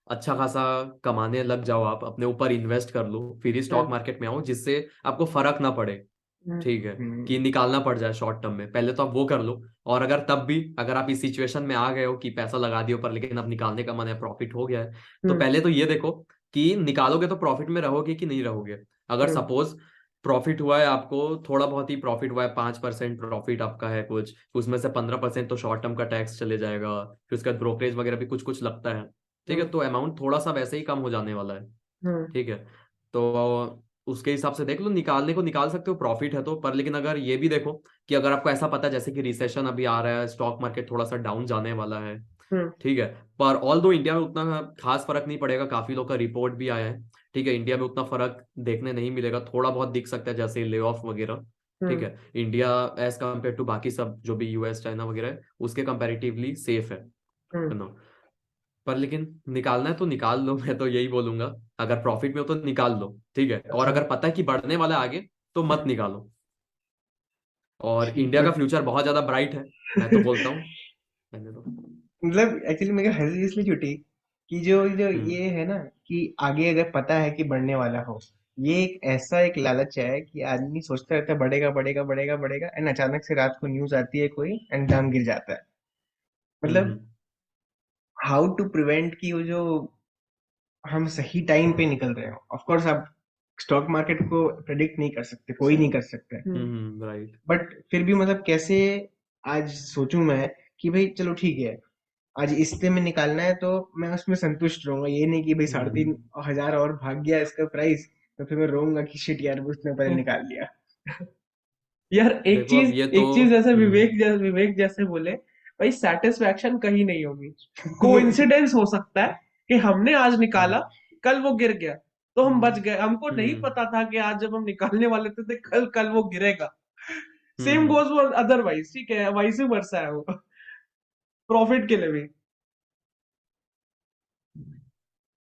अच्छा खासा कमाने लग जाओ, आप अपने ऊपर इन्वेस्ट कर लो, फिर ही स्टॉक हम्म मार्केट में आओ, जिससे आपको फर्क ना पड़े, ठीक है, कि हम्म निकालना पड़ जाए शॉर्ट टर्म में, पहले तो आप वो कर लो। और अगर तब भी अगर आप इस सिचुएशन में आ गए हो कि पैसा लगा दियो पर लेकिन अब निकालने का मन है, प्रॉफिट हो गया है, तो हम्म पहले तो ये देखो कि निकालोगे तो प्रॉफिट में रहोगे कि नहीं रहोगे। अगर हम्म सपोज प्रॉफिट हुआ है आपको, थोड़ा बहुत ही प्रॉफिट हुआ है, 5% प्रॉफिट आपका है कुछ, उसमें से 15% तो शॉर्ट टर्म का टैक्स चले जाएगा, फिर उसके बाद ब्रोकरेज वगैरह भी कुछ कुछ लगता है। ठीक है, हम्म तो अमाउंट थोड़ा सा वैसे ही कम हो जाने वाला है। हम्म ठीक है, तो उसके हिसाब से देख लो, निकालने को निकाल सकते हो प्रॉफिट है तो। पर लेकिन अगर ये भी देखो कि अगर आपको ऐसा पता है जैसे कि रिसेशन अभी आ रहा है, स्टॉक मार्केट थोड़ा सा डाउन जाने वाला है, हम्म ठीक है, पर ऑल दो इंडिया में उतना खास फर्क नहीं पड़ेगा, काफी लोग का रिपोर्ट भी आया है। ठीक है, इंडिया में उतना फर्क देखने नहीं मिलेगा, थोड़ा बहुत दिख सकता है जैसे ले ऑफ वगैरह। ठीक हम्म है, इंडिया एज कम्पेयर टू बाकी सब जो भी यूएस चाइना वगैरह है उसके कंपैरेटिवली सेफ है ना। पर लेकिन निकालना है तो निकाल लो, मैं तो यही बोलूंगा। अगर प्रॉफिट में हो तो निकाल लो, ठीक है, और अच्छा। अगर पता है कि बढ़ने वाला है आगे तो मत हम्म निकालो। और ठीक इंडिया है। का फ्यूचर बहुत ज्यादा ब्राइट है, मैं तो बोलता हूँ। मैंने तो मतलब एक्चुअली मेरे को हंसी इसलिए छुटी कि जो जो हम्म ये है ना कि आगे अगर पता है कि बढ़ने वाला हो, ये एक ऐसा एक लालच है कि आदमी सोचता रहता है बढ़ेगा बढ़ेगा बढ़ेगा बढ़ेगा, एंड अचानक से रात को न्यूज आती है कोई एंड दाम गिर जाता है। मतलब हम्म हाउ टू प्रिवेंट कि वो जो हम सही टाइम पे निकल रहे हो। ऑफ कोर्स आप स्टॉक मार्केट को प्रेडिक्ट नहीं कर सकते, कोई नहीं कर सकता है, राइट। बट फिर भी मतलब कैसे आज सोचूं मैं कि भाई चलो ठीक है, आज इतने में निकालना है तो मैं उसमें संतुष्ट रहूंगा, ये नहीं कि भाई साढ़े तीन हम्म हजार और भाग गया इसका प्राइस तो फिर मैं रोऊंगा कि शिट यार उसने पहले हम्म। निकाल लिया। यार देखो अब ये तो एक चीज जैसे विवेक जैसे बोले, भाई सेटिस्फेक्शन कहीं नहीं होगी। कोइंसिडेंस हो सकता है कि हमने आज निकाला, हम्म कल वो गिर गया, तो हम बच गए। हमको नहीं हम्म पता था कि आज जब हम निकालने वाले थे तो कल कल वो गिरेगा। Same hmm goes for otherwise, ठीक है, वाइस वर्सा है वो, प्रॉफिट के लिए भी।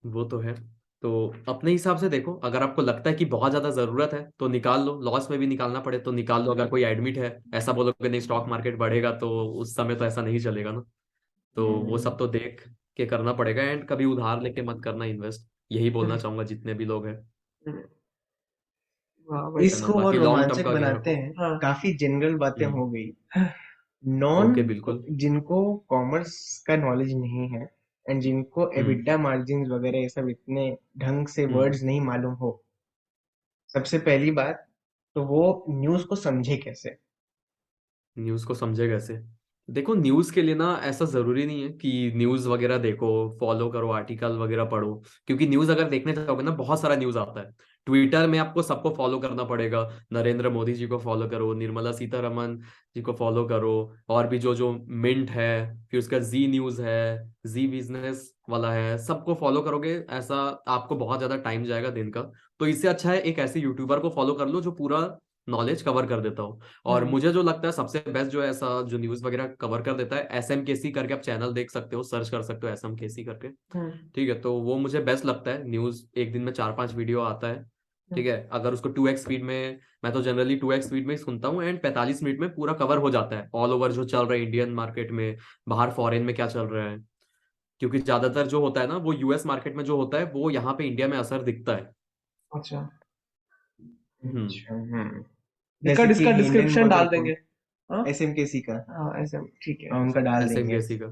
वो तो है। तो अपने हिसाब से देखो, अगर आपको लगता है कि बहुत ज्यादा जरूरत है तो निकाल लो, लॉस में भी निकालना पड़े तो निकाल लो। अगर कोई एडमिट है, ऐसा बोलोगे नहीं स्टॉक मार्केट बढ़ेगा, तो उस समय तो ऐसा नहीं चलेगा ना। तो वो हम्म, सब तो देख के करना पड़ेगा, एंड कभी उधार लेके मत करना इन्वेस्ट, यही बोलना चाहूंगा जितने भी लोग हैं। हम्म, हाँ भाई। है ना, इसको और बाकी लॉन्ग टर्म रोमांचक का ध्यान बनाते रखो। हैं, हाँ। काफी जनरल बातें हम्म हो गई। नॉन ओके बिल्कुल। जिनको कॉमर्स का नॉलेज नहीं है एंड जिनको हम्म एबिटा मार्जिन्स वगैरह ये सब इतने ढंग से हम्म वर्ड्स नहीं मालूम हो, सबसे पहली बात तो वो न्यूज़ को समझे कैसे। न्यूज को समझे कैसे? देखो, न्यूज के लिए ना ऐसा जरूरी नहीं है कि न्यूज वगैरह देखो, फॉलो करो, आर्टिकल वगैरह पढ़ो। क्योंकि न्यूज अगर देखने जाओगे ना, बहुत सारा न्यूज आता है। ट्विटर में आपको सबको फॉलो करना पड़ेगा, नरेंद्र मोदी जी को फॉलो करो, निर्मला सीतारमन जी को फॉलो करो, और भी जो जो मिंट है, फिर उसका जी न्यूज है, जी बिजनेस वाला है, सबको फॉलो करोगे ऐसा आपको बहुत ज्यादा टाइम जाएगा दिन का। तो इससे अच्छा है एक ऐसे यूट्यूबर को फॉलो कर लो जो पूरा नॉलेज कवर कर देता हो। और हम्म मुझे जो लगता है सबसे बेस्ट जो है ऐसा जो न्यूज वगैरह कवर कर देता है, SMKC करके आप चैनल देख सकते हो, सर्च कर सकते हो SMKC करके। हम्म ठीक है, तो वो मुझे बेस्ट लगता है। न्यूज एक दिन में 4-5 वीडियो आता है। हम्म ठीक है, अगर उसको 2x स्पीड में, मैं तो जनरली 2x स्पीड में ही सुनता हूँ, एंड 45 मिनट में पूरा कवर हो जाता है ऑल ओवर जो चल रहा है इंडियन मार्केट में, बाहर फॉरेन में क्या चल रहा है। क्योंकि ज्यादातर जो होता है ना वो US मार्केट में जो होता है वो यहाँ पे इंडिया में असर दिखता है। अच्छा। हम्म अच्छा इसका जैसे कि इसका डिस्क्रिप्शन हिंडनबर्ग डाल देंगे। रिपोर्ट, हाँ। SMKC का, हाँ ऐसे ठीक है। हाँ, उनका डाल देंगे। SMKC का।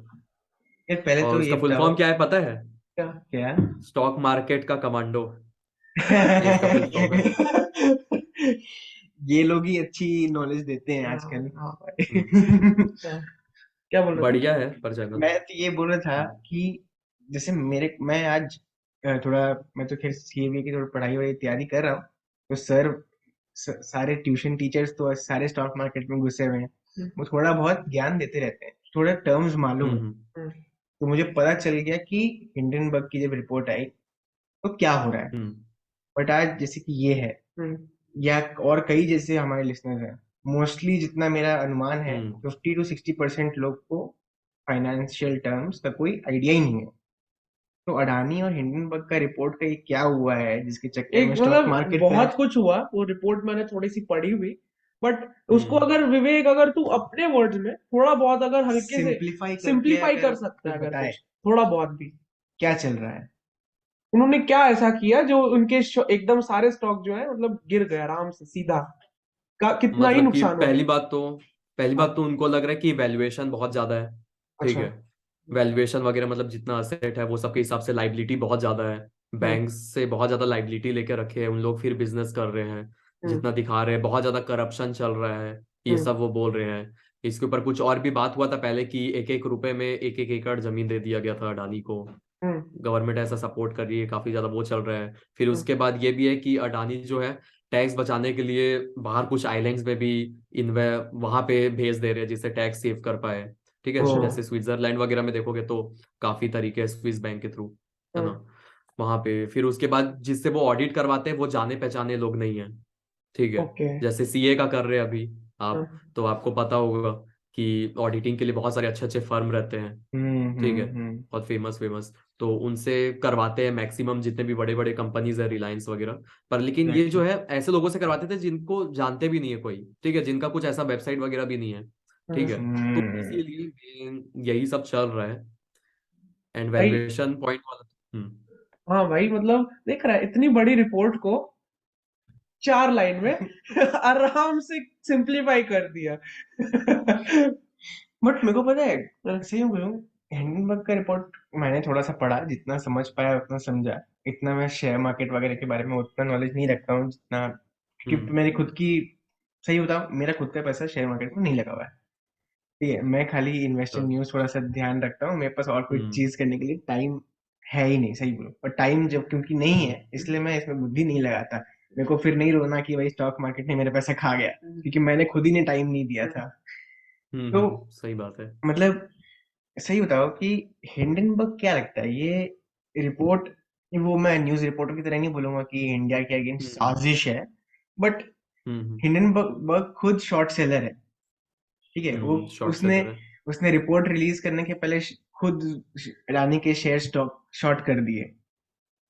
यार पहले और तो ये उसका फुल बताओ फॉर्म क्या है पता है? क्या? क्या। स्टॉक मार्केट का कमांडो, ये इसका फुल फॉर्म है। ये लोग ही अच्छी नॉलेज देते हैं हाँ आजकल। हाँ भाई। हम्म हाँ, क्या बोल रहे थे? बढ़िया है पर चैनल। मैं तो ये बोल रहा था कि जैसे मैं आज थोड़ा, मैं तो खैर CA की थोड़ी पढ़ाई वाली तैयारी कर रहा हूँ, तो सर सारे ट्यूशन टीचर्स तो सारे स्टॉक मार्केट में घुसे हुए हैं, हम्म वो थोड़ा बहुत ज्ञान देते रहते हैं, थोड़ा टर्म्स मालूम है। हम्म हम्म तो मुझे पता चल गया कि हिंडनबर्ग की जब रिपोर्ट आई तो क्या हो रहा है। हम्म बट आज जैसे कि ये है, हम्म या और कई जैसे हमारे लिसनर्स हैं, मोस्टली जितना मेरा अनुमान है हम्म 50 to 60% लोग को फाइनेंशियल टर्म्स का कोई आइडिया ही नहीं है। तो अडानी और हिंडनबर्ग का रिपोर्ट का ये क्या हुआ है जिसके चक्कर में एक स्टॉक मतलब मार्केट में। बहुत कुछ हुआ, वो रिपोर्ट मैंने थोड़ी सी पढ़ी हुई, बट उसको हम्म अगर विवेक, अगर तू अपने वर्ड्स में थोड़ा बहुत अगर हल्के से सिंप्लीफाई करके सिंप्लीफाई अगर कर सकता कोई है, अगर बताए कुछ थोड़ा बहुत भी, क्या चल रहा है। उन्होंने क्या ऐसा किया जो उनके एकदम सारे स्टॉक जो है मतलब गिर गए आराम से सीधा। का कितना ही मतलब कि नुकसान हो गया। पहली हाँ। बात तो उनको लग रहा है कि वैल्यूएशन बहुत ज्यादा है। ठीक अच्छा। है। वैल्यूएशन वगैरह मतलब जितना असेट है वो सबके हिसाब से लाइबिलिटी बहुत ज्यादा है। हम्म। बैंक से बहुत ज्यादा लाइबिलिटी लेके रखे हैं उन लोग, फिर बिजनेस कर रहे हैं। हम्म। जितना दिखा रहे हैं बहुत ज्यादा करप्शन चल रहा है, ये हम्म। सब वो बोल रहे हैं। इसके ऊपर कुछ और भी बात हुआ था पहले कि एक एक रुपए में एक एक एकड़ जमीन दे दिया गया था अडानी को। हम्म। गवर्नमेंट ऐसा सपोर्ट कर रही है, काफी ज्यादा वो चल रहा है। फिर हम्म। उसके बाद ये भी है कि अडानी जो है टैक्स बचाने के लिए बाहर कुछ आइलैंड्स में भी इन्वे वहां पे भेज दे रहे हैं जिससे टैक्स सेव कर पाए। ठीक है, अच्छा। जैसे स्विट्जरलैंड वगैरह में देखोगे तो काफी तरीके हैं स्विस बैंक के थ्रू, है ना। हम्म। वहां पे फिर उसके बाद जिससे वो ऑडिट करवाते हैं वो जाने पहचाने लोग नहीं है। ठीक है। ओके। जैसे सीए का कर रहे हैं अभी आप, हाँ। तो आपको पता होगा कि ऑडिटिंग के लिए बहुत सारे अच्छे अच्छे फर्म रहते हैं। ठीक है, हम्म। बहुत फेमस फेमस। तो उनसे करवाते हैं मैक्सिमम जितने भी बड़े बड़े कंपनीज है, रिलायंस वगैरह। पर लेकिन ये जो एग्जैक्टली। है ऐसे लोगों से करवाते थे जिनको जानते भी नहीं है कोई, ठीक है, जिनका कुछ ऐसा वेबसाइट वगैरह भी नहीं है। ठीक है। तो हम्म। इसीलिए यही सब चल रहा है। एंड भाई। वैल्यूएशन पॉइंट वाला। हाँ भाई, मतलब देख रहा है इतनी बड़ी रिपोर्ट को 4 लाइन में आराम से सिंप्लीफाई कर दिया। बट मेरे को पता है, सही हूँ हिंडनबर्ग का रिपोर्ट मैंने थोड़ा सा पढ़ा, जितना समझ पाया उतना समझा। इतना मैं शेयर मार्केट वगैरह के बारे में उतना नॉलेज नहीं रखता हूँ जितना, क्योंकि हम्म। मेरी खुद की, सही बताऊँ, मेरा खुद का पैसा शेयर मार्केट में नहीं लगा हुआ है। ठीक है, मैं खाली इन्वेस्टिंग अच्छा। न्यूज थोड़ा सा ध्यान रखता हूँ, मेरे पास और कोई हम्म। चीज करने के लिए टाइम है ही नहीं, सही बोलो। और टाइम जब क्योंकि नहीं है, इसलिए मैं इसमें बुद्धि नहीं लगाता। मेरे को फिर नहीं रोना कि भाई स्टॉक मार्केट ने मेरे पैसा खा गया, क्योंकि मैंने खुद ही ने टाइम नहीं दिया था। तो सही बात है। मतलब सही बताओ कि हिंडनबर्ग क्या लगता है ये रिपोर्ट, वो मैं न्यूज रिपोर्टर की तरह नहीं बोलूंगा कि इंडिया के अगेंस्ट हम्म। साजिश है, बट हम्म। हिंडनबर्ग खुद शॉर्ट सेलर है। ठीक है, वो शॉर्ट उसने सेलर है। उसने रिपोर्ट रिलीज करने के पहले खुद अडानी के शेयर स्टॉक शॉर्ट कर दिए।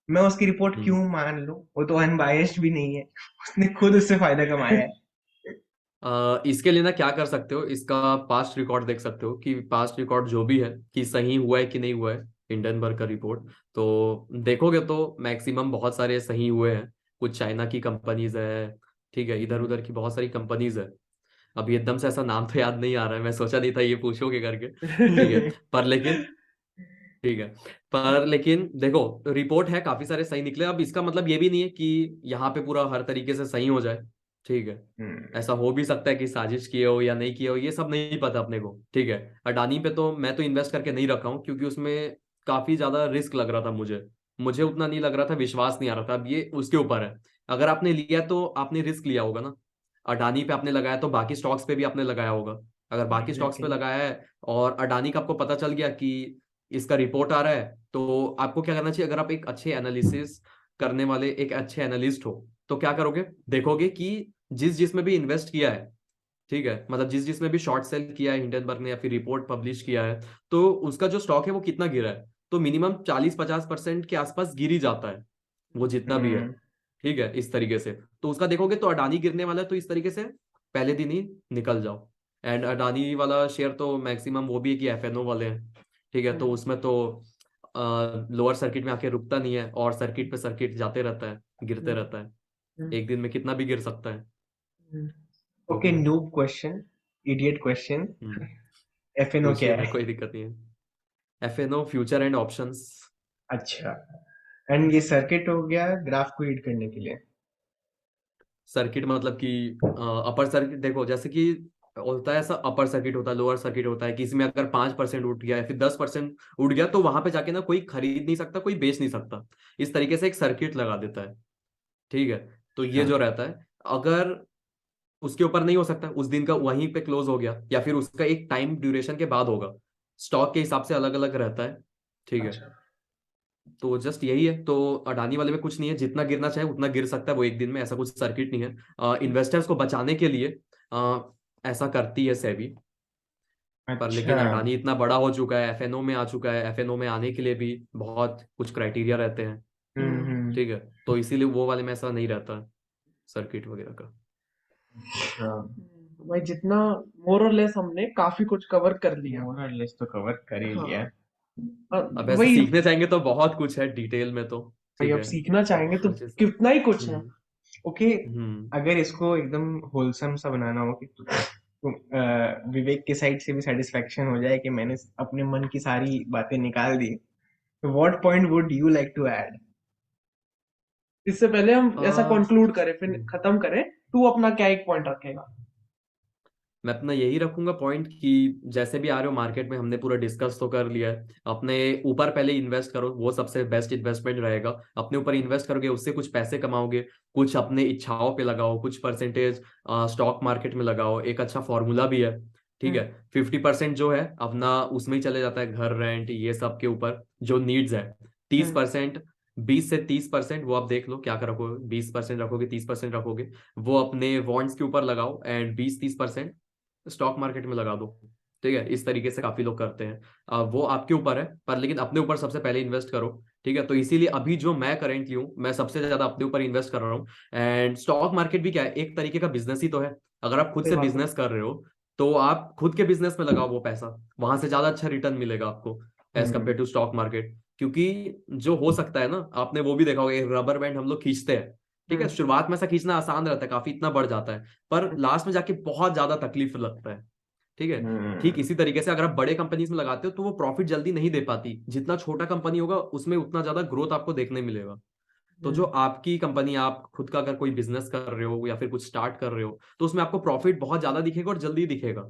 मैं उसकी रिपोर्ट हम्म। क्यों मान लूं, वो तो अनबायस्ड भी नहीं है। उसने खुद उससे फायदा कमाया है। इसके लिए ना क्या कर सकते हो, इसका पास्ट रिकॉर्ड देख सकते हो कि पास्ट रिकॉर्ड जो भी है कि सही हुआ है कि नहीं हुआ है हिंडनबर्ग का रिपोर्ट। तो देखोगे तो मैक्सिमम बहुत सारे सही हुए हैं। कुछ चाइना की कंपनीज है, ठीक है, इधर उधर की बहुत सारी कंपनीज है। अभी एकदम से ऐसा नाम तो याद नहीं आ रहा है, मैं सोचा नहीं था ये पूछोगे करके। ठीक है। पर लेकिन ठीक है, पर लेकिन देखो रिपोर्ट है काफी सारे सही निकले। अब इसका मतलब ये भी नहीं है कि यहाँ पे पूरा हर तरीके से सही हो जाए। ठीक है। हम्म। ऐसा हो भी सकता है कि साजिश किए हो या नहीं किए हो, ये सब नहीं पता अपने को। ठीक है। अडानी पे तो मैं तो इन्वेस्ट करके नहीं रखा हूँ क्योंकि उसमें काफी ज्यादा रिस्क लग रहा था मुझे। मुझे उतना नहीं लग रहा था, विश्वास नहीं आ रहा था। अब ये उसके ऊपर है। अगर आपने लिया तो आपने रिस्क लिया होगा ना। अडानी पे आपने लगाया तो बाकी स्टॉक्स पे भी आपने लगाया होगा। अगर बाकी स्टॉक्स पे एग्जैक्टली। लगाया है और अडानी का आपको पता चल गया कि इसका रिपोर्ट आ रहा है, तो आपको क्या करना चाहिए? अगर आप एक अच्छे एनालिसिस करने वाले एक अच्छे एनालिस्ट हो तो क्या करोगे? देखोगे कि जिस जिसमें भी इन्वेस्ट किया है, ठीक है, मतलब जिस जिसमें भी शॉर्ट सेल किया है हिंडनबर्ग ने या फिर रिपोर्ट पब्लिश किया है, तो उसका जो स्टॉक है वो कितना गिरा है। तो मिनिमम 40-50% के आसपास गिर ही जाता है वो जितना भी है। हम्म। ठीक है, इस तरीके से। तो उसका देखोगे तो अडानी गिरने वाला है तो इस तरीके से पहले दिन ही निकल जाओ। एंड अडानी वाला शेयर तो मैक्सिमम वो भी है कि एफएनओ वाले हैं। ठीक है, तो उसमें तो लोअर सर्किट में आके रुकता नहीं है और सर्किट पे सर्किट जाते रहता है, गिरते रहता है। एक दिन में कितना भी गिर सकता है। Okay, okay. Noob question, idiot question, hmm. FNO पूछिए क्या ना, है? कोई दिक्कत नहीं है। FNO future and options. अच्छा, एंड ये सर्किट हो गया ग्राफ को रीड करने के लिए? सर्किट मतलब कि अपर सर्किट देखो, जैसे कि होता है ऐसा, अपर सर्किट होता है, लोअर सर्किट होता है कि इसमें अगर 5% उठ गया या फिर 10% उठ गया तो वहां पे जाके ना कोई खरीद नहीं सकता, कोई बेच नहीं सकता। इस तरीके से एक सर्किट लगा देता है। ठीक है। तो ये अच्छा। जो रहता है, अगर उसके ऊपर नहीं हो सकता, उस दिन का वहीं पे क्लोज हो गया या फिर उसका एक टाइम ड्यूरेशन के बाद होगा। स्टॉक के हिसाब से अलग अलग रहता है। ठीक है। अच्छा। तो जस्ट यही है। तो अडानी वाले में कुछ नहीं है, जितना गिरना चाहे उतना गिर सकता है वो एक दिन में, ऐसा कुछ सर्किट नहीं है। इन्वेस्टर्स को बचाने के लिए ऐसा करती है सेबी। पर अच्छा। लेकिन अडानी इतना बड़ा हो चुका है, एफएनओ में आ चुका है, एफएनओ में आने के लिए भी बहुत कुछ क्राइटेरिया रहते हैं। हम्म। ठीक है। तो इसीलिए वो वाले में ऐसा नहीं रहता सर्किट वगैरह का। अच्छा। भाई जितना मोर और लेस हमने काफी कुछ कवर कर लिया। मोरल लिस्ट तो कवर कर ही हाँ। लिया। अब ऐसे वही। सीखने चाहेंगे तो बहुत कुछ है डिटेल में तो। भाई ठीक अब है। सीखना चाहेंगे तो हर चीज। कितना ही कुछ है। ओके, हम्म अगर इसको एकदम होलसम सा बनाना हो कि विवेक के साइड से भी सेटिस्फेक्शन हो जाए कि मैंने अपने मन की सारी बातें निकाल दी, तो what point would you like to add? इससे पहले हम ऐसा आ, कंक्लूड करें, फिर खत्म करें, तू अपना क्या एक पॉइंट रखेगा? मैं अपना यही रखूंगा पॉइंट कि जैसे भी आ रहे हो मार्केट में, हमने पूरा डिस्कस तो कर लिया है। अपने ऊपर पहले इन्वेस्ट करो, वो सबसे बेस्ट इन्वेस्टमेंट रहेगा। अपने ऊपर इन्वेस्ट करोगे, उससे कुछ पैसे कमाओगे, कुछ अपने इच्छाओं पे लगाओ, कुछ परसेंटेज स्टॉक मार्केट में लगाओ। एक अच्छा फॉर्मूला भी है, ठीक हम्म है। 50% जो है अपना उसमें ही चले जाता है, घर रेंट ये सब के ऊपर जो नीड्स है। तीस हम्म परसेंट 20 से 30% वो आप देख लो क्या रखोगे। 20% रखोगे, 30% रखोगे, वो अपने बॉन्ड्स के ऊपर लगाओ, एंड 20-30% स्टॉक मार्केट में लगा दो। ठीक है, इस तरीके से काफी लोग करते हैं। वो आपके ऊपर है, पर लेकिन अपने ऊपर सबसे पहले इन्वेस्ट करो। ठीक है, तो इसीलिए अभी जो मैं करेंटली हूँ, मैं सबसे ज्यादा अपने ऊपर इन्वेस्ट कर रहा हूँ। एंड स्टॉक मार्केट भी क्या है, एक तरीके का बिजनेस ही तो है। अगर आप खुद सही से बात है। बिजनेस कर रहे हो, तो आप खुद के बिजनेस में लगाओ वो पैसा, वहां से ज्यादा अच्छा रिटर्न मिलेगा आपको as hmm compare to stock market. क्योंकि जो हो सकता है ना, आपने वो भी देखा होगा, एक रबर बैंड हम लोग खींचते हैं। ठीक है, हम्म शुरुआत में ऐसा खींचना आसान रहता है, काफी इतना बढ़ जाता है, पर लास्ट में जाके बहुत ज्यादा तकलीफ लगता है। ठीक है। ठीक हम्म इसी तरीके से अगर आप बड़े कंपनीज में लगाते हो, तो वो प्रॉफिट जल्दी नहीं दे पाती। जितना छोटा कंपनी होगा, उसमें उतना ज्यादा ग्रोथ आपको देखने मिलेगा। तो जो हम्म आपकी कंपनी, आप खुद का अगर कोई बिजनेस कर रहे हो या फिर कुछ स्टार्ट कर रहे हो, तो उसमें आपको प्रॉफिट बहुत ज्यादा दिखेगा और जल्दी दिखेगा।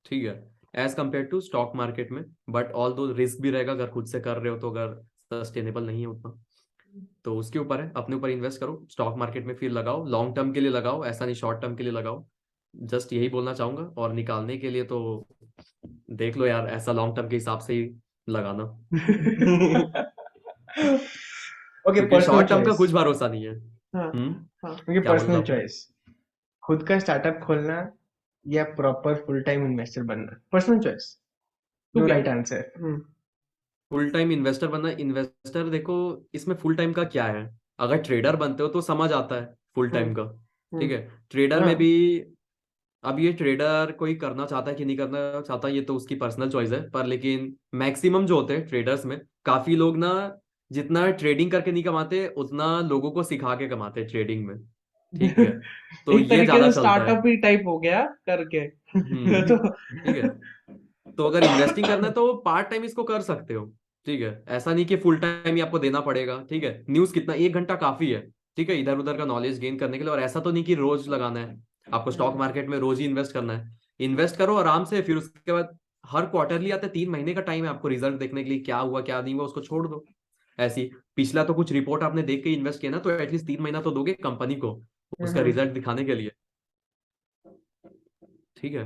ठीक है, as compare to stock market में। बट ऑल दो रिस्क भी रहेगा अगर खुद से कर रहे हो तो, अगर सस्टेनेबल नहीं है उतना। तो उसके ऊपर है, अपने ऊपर इन्वेस्ट करो, स्टॉक मार्केट में फिर लगाओ, लॉन्ग टर्म के लिए लगाओ, ऐसा नहीं शॉर्ट टर्म के लिए लगाओ। जस्ट यही बोलना चाहूंगा। और निकालने के लिए तो देख लो यार, ऐसा लॉन्ग टर्म के हिसाब से ही लगाना, ओके, क्योंकि पर्सनल शॉर्ट टर्म का चॉइस। कुछ भरोसा नहीं है। हाँ हम्म। हाँ। ओके, क्या बोल रहे पर्सनल हो आप? चॉइस। खुद का स्टार्टअप खोलना या प्रॉपर फुल टाइम इन्वेस्टर बनना? Personal choice. तू नो क्या? Right answer. Full time investor बनना, इन्वेस्टर देखो, इसमें फुल टाइम का क्या है। अगर ट्रेडर बनते हो तो समझ आता है फुल हम्म टाइम का। ठीक हम्म है, ट्रेडर में हाँ, भी अब ये ट्रेडर कोई करना चाहता है कि नहीं करना चाहता, ये तो उसकी पर्सनल चॉइस है। पर लेकिन मैक्सिमम जो होते हैं ट्रेडर्स में, काफी लोग ना, जितना ट्रेडिंग करके नहीं कमाते, उतना लोगों को सिखा के कमाते हैं ट्रेडिंग में। ठीक है, तो एक ये तरीके ज्यादा से चलता है। स्टार्टअप ही टाइप हो गया करके। तो ठीक है, तो अगर इन्वेस्टिंग करना है तो पार्ट टाइम इसको कर सकते हो। ठीक है, ऐसा नहीं कि फुल टाइम ही आपको देना पड़ेगा। ठीक है, न्यूज कितना, 1 घंटा काफी है। ठीक है, इधर उधर का नॉलेज गेन करने के लिए। और ऐसा तो नहीं कि रोज लगाना है आपको स्टॉक मार्केट में, रोज ही इन्वेस्ट करना है। इन्वेस्ट करो आराम से, फिर उसके बाद हर क्वार्टरली आता है, 3 महीने का टाइम है आपको रिजल्ट देखने के लिए, क्या हुआ क्या नहीं हुआ, उसको छोड़ दो। ऐसी पिछला तो कुछ रिपोर्ट आपने देख के इन्वेस्ट किया ना, तो एटलीस्ट 3 महीना तो दोगे कंपनी को उसका हम्म रिजल्ट दिखाने के लिए। ठीक है।